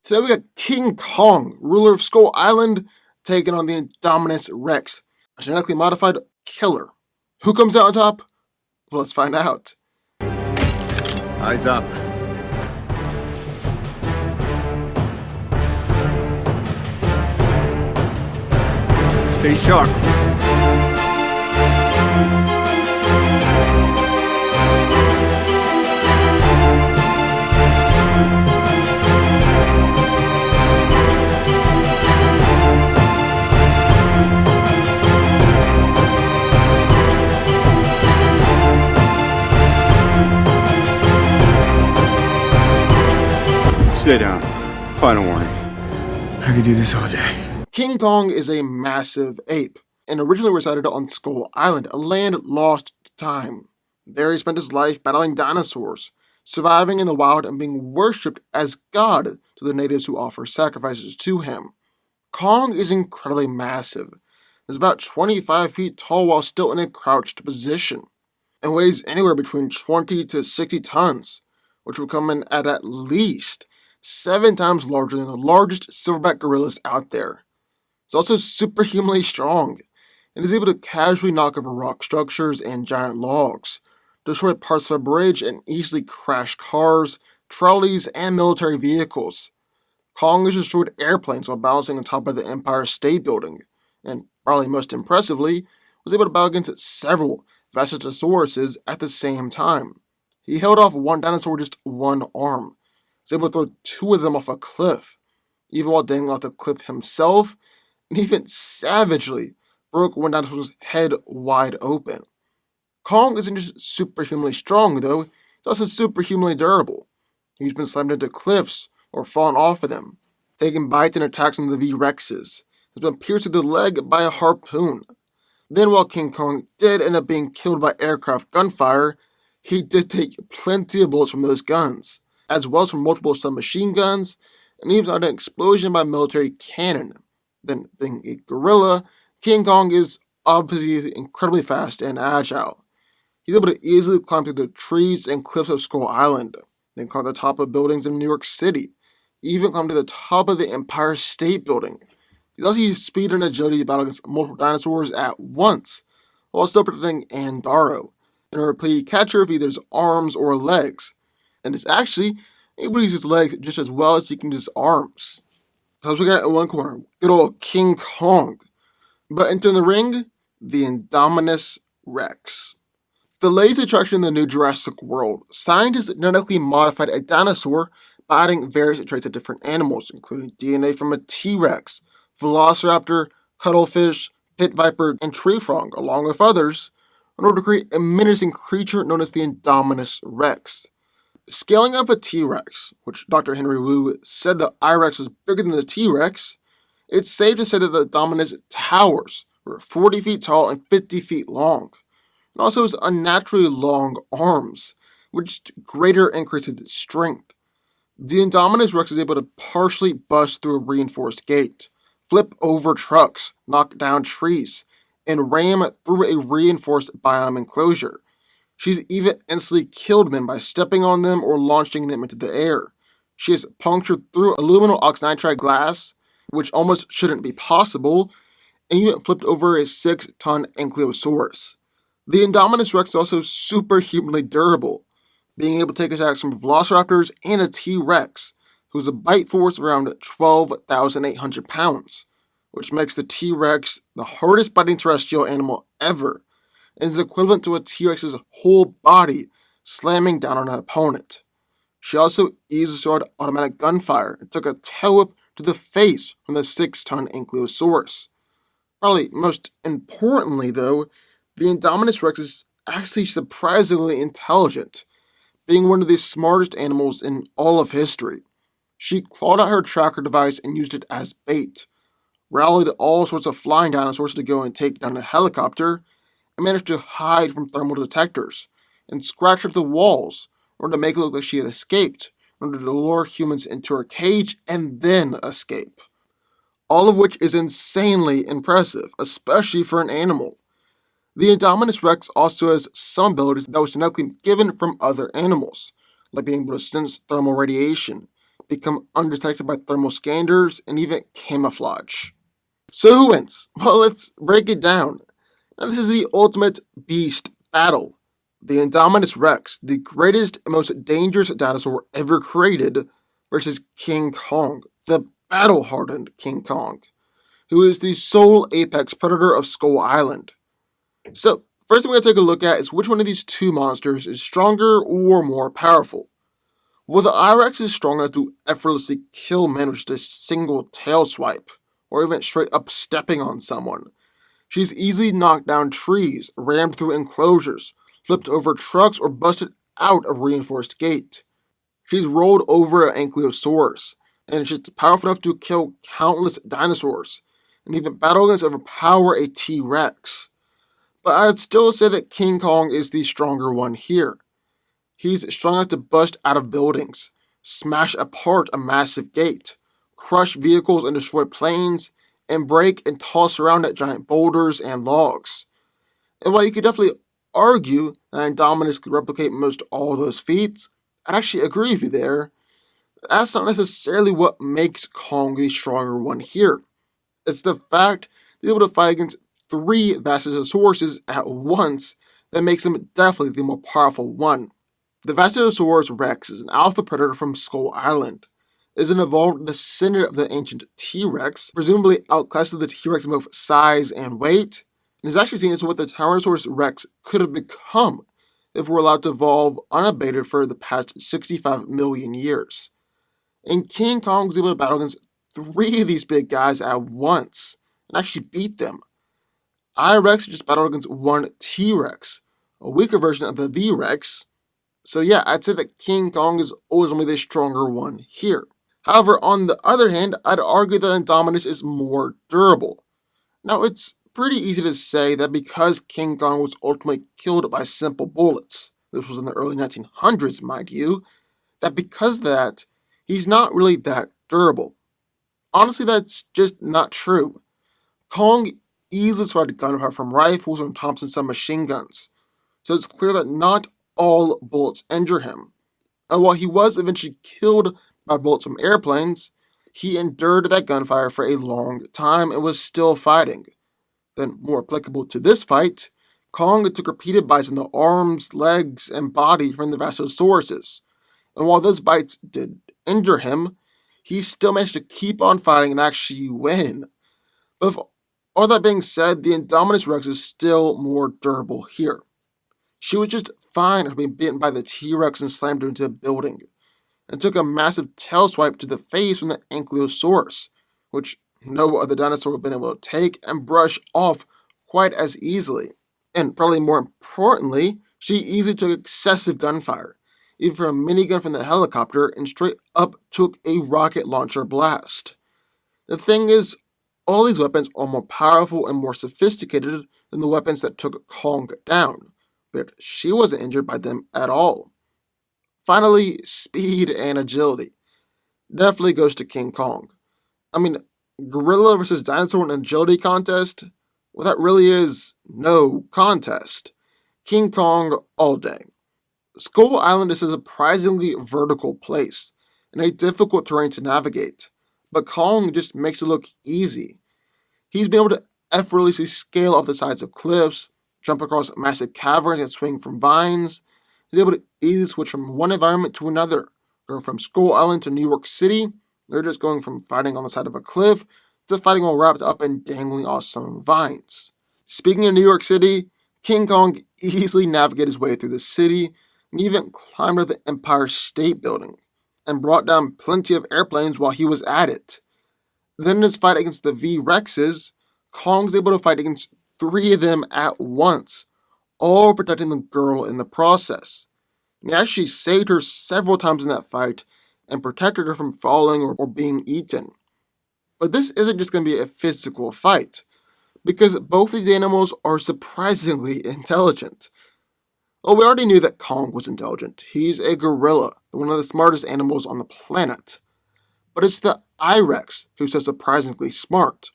Today we got King Kong, ruler of Skull Island, taking on the Indominus Rex, a genetically modified killer. Who comes out on top? Well, let's find out. Eyes up. Stay sharp. Stay down. Final warning. I could do this all day. King Kong is a massive ape, and originally resided on Skull Island, a land lost to time. There he spent his life battling dinosaurs, surviving in the wild and being worshipped as God to the natives who offer sacrifices to him. Kong is incredibly massive. He's about 25 feet tall while still in a crouched position, and weighs anywhere between 20 to 60 tons, which would come in at least 7 times larger than the largest silverback gorillas out there. He's also superhumanly strong, and is able to casually knock over rock structures and giant logs, destroy parts of a bridge, and easily crash cars, trolleys, and military vehicles. Kong has destroyed airplanes while balancing on top of the Empire State Building, and probably most impressively, was able to battle against several Vastasauruses at the same time. He held off one dinosaur with just one arm, was able to throw 2 of them off a cliff, even while dangling off the cliff himself, and even savagely broke one dinosaur's head wide open. Kong isn't just superhumanly strong, though, he's also superhumanly durable. He's been slammed into cliffs or fallen off of them, taking bites and attacks on the V-Rexes, has been pierced through the leg by a harpoon. Then while King Kong did end up being killed by aircraft gunfire, he did take plenty of bullets from those guns, as well as from multiple submachine guns, and even had an explosion by military cannon. Then, being a gorilla, King Kong is obviously incredibly fast and agile. He's able to easily climb through the trees and cliffs of Skull Island, then climb to the top of buildings in New York City, even climb to the top of the Empire State Building. He's also used speed and agility to battle against multiple dinosaurs at once, while still protecting Andaro, and a repeat catcher of either his arms or legs, and is actually able to use his legs just as well as he can use his arms. So as we got in one corner, good old King Kong. But entering the ring, the Indominus Rex. The latest attraction in the new Jurassic World, scientists genetically modified a dinosaur by adding various traits of different animals, including DNA from a T-Rex, velociraptor, cuttlefish, pit viper, and tree frog, along with others, in order to create a menacing creature known as the Indominus Rex. Scaling up a T-Rex, which Dr. Henry Wu said the I-Rex was bigger than the T-Rex, it's safe to say that the Indominus towers were 40 feet tall and 50 feet long, and also has unnaturally long arms, which greater increases its strength. The Indominus Rex is able to partially bust through a reinforced gate, flip over trucks, knock down trees, and ram through a reinforced biome enclosure. She's even instantly killed men by stepping on them or launching them into the air. She has punctured through aluminum oxynitride glass, which almost shouldn't be possible, and even flipped over a 6-ton ankylosaurus. The Indominus Rex is also superhumanly durable, being able to take attacks from velociraptors and a T-Rex, who has a bite force of around 12,800 pounds, which makes the T-Rex the hardest biting terrestrial animal ever, and is equivalent to a T-Rex's whole body slamming down on an opponent. She also easily destroyed automatic gunfire and took a tail whip to the face from the 6-ton ankylosaurus. Probably most importantly, though, the Indominus Rex is actually surprisingly intelligent, being one of the smartest animals in all of history. She clawed out her tracker device and used it as bait, rallied all sorts of flying dinosaurs to go and take down a helicopter, and managed to hide from thermal detectors, and scratch up the walls in order to make it look like she had escaped, in order to lure humans into her cage and then escape. All of which is insanely impressive, especially for an animal. The Indominus Rex also has some abilities that was genetically given from other animals, like being able to sense thermal radiation, become undetected by thermal scanners, and even camouflage. So who wins? Well, let's break it down. Now, this is the ultimate beast battle. The Indominus Rex, the greatest and most dangerous dinosaur ever created, versus King Kong, the battle-hardened King Kong, who is the sole apex predator of Skull Island. So, first thing we're going to take a look at is which one of these two monsters is stronger or more powerful. Well, the I-Rex is strong enough to effortlessly kill men with just a single tail swipe, or even straight up stepping on someone. She's easily knocked down trees, rammed through enclosures, flipped over trucks, or busted out of reinforced gate. She's rolled over an ankylosaurus, and she's powerful enough to kill countless dinosaurs, and even battle against overpower a T-Rex. But I'd still say that King Kong is the stronger one here. He's strong enough to bust out of buildings, smash apart a massive gate, crush vehicles and destroy planes, and break and toss around at giant boulders and logs. And while you could definitely argue that Indominus could replicate most all those feats, I'd actually agree with you there. That's not necessarily what makes Kong the stronger one here. It's the fact that he's able to fight against three Vasosauruses at once that makes him definitely the more powerful one. The Vasosaurusus Rex is an alpha predator from Skull Island. It is an evolved descendant of the ancient T-Rex, presumably outclassed the T-Rex in both size and weight, and is actually seen as what the Tyrannosaurus Rex could have become if it were allowed to evolve unabated for the past 65 million years. And King Kong was able to battle against three of these big guys at once and actually beat them. I-Rex just battled against one T-Rex, a weaker version of the V-Rex. So yeah, I'd say that King Kong is ultimately the stronger one here. However, on the other hand, I'd argue that Indominus is more durable. Now, it's pretty easy to say that because King Kong was ultimately killed by simple bullets, this was in the early 1900s, mind you, that because of that, he's not really that durable. Honestly, that's just not true. Kong easily survived gunfire from rifles and Thompson submachine guns, so it's clear that not all bullets injure him. And while he was eventually killed by bullets from airplanes, he endured that gunfire for a long time and was still fighting. Then, more applicable to this fight, Kong took repeated bites in the arms, legs, and body from the Vasosauruses. And while those bites did injure him, he still managed to keep on fighting and actually win. But with all that being said, the Indominus Rex is still more durable here. She was just fine after being bitten by the T-Rex and slammed into a building, and took a massive tail swipe to the face from the Ankylosaurus, which no other dinosaur would have been able to take and brush off quite as easily. And probably more importantly, she easily took excessive gunfire, even from a minigun from the helicopter, and straight up took a rocket launcher blast. The thing is, all these weapons are more powerful and more sophisticated than the weapons that took Kong down, but she wasn't injured by them at all. Finally, speed and agility. Definitely goes to King Kong. I mean, gorilla versus dinosaur in an agility contest? Well, that really is no contest. King Kong all day. Skull Island is a surprisingly vertical place and a difficult terrain to navigate, but Kong just makes it look easy. He's been able to effortlessly scale up the sides of cliffs, jump across massive caverns and swing from vines. He's able to easily switch from one environment to another, going from Skull Island to New York City. They're just going from fighting on the side of a cliff to fighting all wrapped up in dangling awesome vines. Speaking of New York City, King Kong easily navigated his way through the city and even climbed up the Empire State Building and brought down plenty of airplanes while he was at it. Then in his fight against the V-Rexes, Kong's able to fight against three of them at once, all protecting the girl in the process. And he actually saved her several times in that fight and protected her from falling or being eaten. But this isn't just going to be a physical fight, because both these animals are surprisingly intelligent. Well, we already knew that Kong was intelligent. He's a gorilla, one of the smartest animals on the planet. But it's the I-Rex who's so surprisingly smart.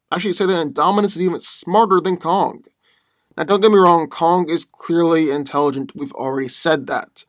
I should say that Indominus is even smarter than Kong. Now, don't get me wrong, Kong is clearly intelligent. We've already said that.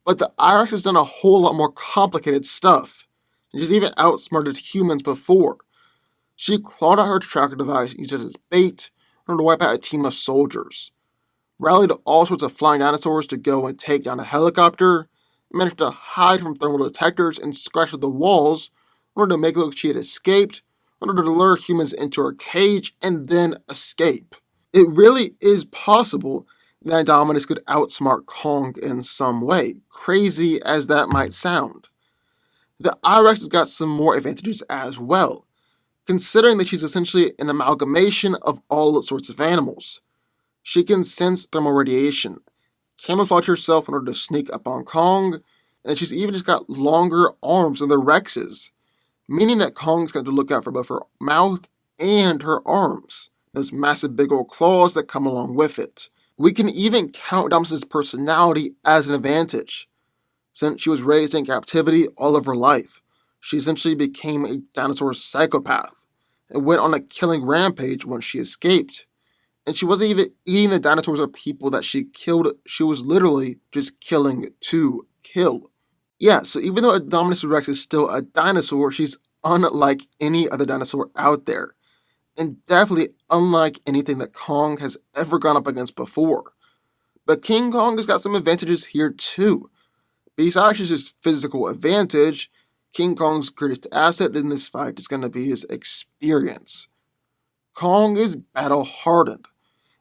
But the I-Rex has done a whole lot more complicated stuff. and she's even outsmarted humans before. She clawed out her tracker device and used it as bait in order to wipe out a team of soldiers, rallied all sorts of flying dinosaurs to go and take down a helicopter, managed to hide from thermal detectors and scratch at the walls in order to make it look like she had escaped, in order to lure humans into her cage and then escape. It really is possible that Indominus could outsmart Kong in some way, crazy as that might sound. The I-Rex has got some more advantages as well, considering that she's essentially an amalgamation of all sorts of animals. She can sense thermal radiation, camouflage herself in order to sneak up on Kong, and she's even just got longer arms than the Rex's, meaning that Kong's got to look out for both her mouth and her arms, those massive big old claws that come along with it. We can even count Indominus's personality as an advantage. Since she was raised in captivity all of her life, she essentially became a dinosaur psychopath and went on a killing rampage once she escaped. And she wasn't even eating the dinosaurs or people that she killed, she was literally just killing to kill. Yeah, so even though Indominus Rex is still a dinosaur, she's unlike any other dinosaur out there, and definitely unlike anything that Kong has ever gone up against before. But King Kong has got some advantages here too. Besides his physical advantage, King Kong's greatest asset in this fight is going to be his experience. Kong is battle hardened,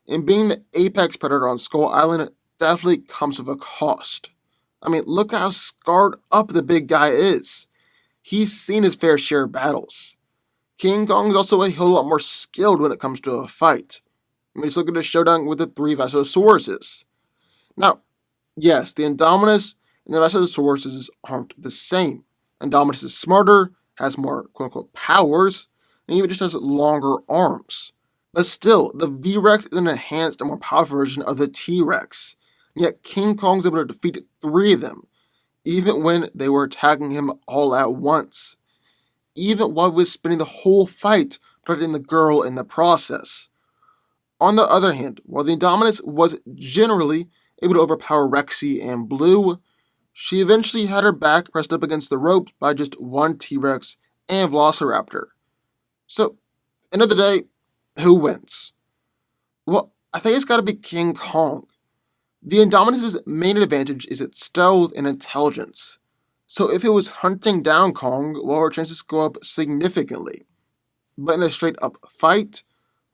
and being the apex predator on Skull Island definitely comes with a cost. I mean, look how scarred up the big guy is. He's seen his fair share of battles. King Kong is also a whole lot more skilled when it comes to a fight. I mean, just look at the showdown with the three Vasosauruses. Now, yes, the Indominus and the Vasosauruses aren't the same. Indominus is smarter, has more quote-unquote powers, and even just has longer arms. But still, the V-Rex is an enhanced and more powerful version of the T-Rex. Yet King Kong's able to defeat 3 of them, even when they were attacking him all at once. Even while he was spending the whole fight protecting the girl in the process. On the other hand, while the Indominus was generally able to overpower Rexy and Blue, she eventually had her back pressed up against the ropes by just one T-Rex and Velociraptor. So, end of the day, who wins? Well, I think it's got to be King Kong. The Indominus's main advantage is its stealth and intelligence. So if it was hunting down Kong, well, her chances go up significantly. But in a straight-up fight,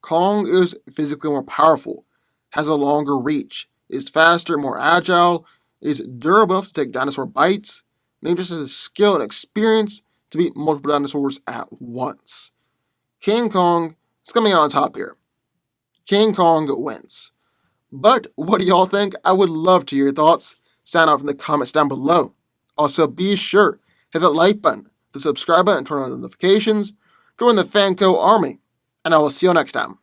Kong is physically more powerful, has a longer reach, is faster, more agile, is durable enough to take dinosaur bites, and just has the skill and experience to beat multiple dinosaurs at once. King Kong is coming out on top here. King Kong wins. But what do y'all think? I would love to hear your thoughts. Sound out in the comments down below. Also, be sure hit that like button, the subscribe button, and turn on notifications. Join the Fanco army. And I will see you next time.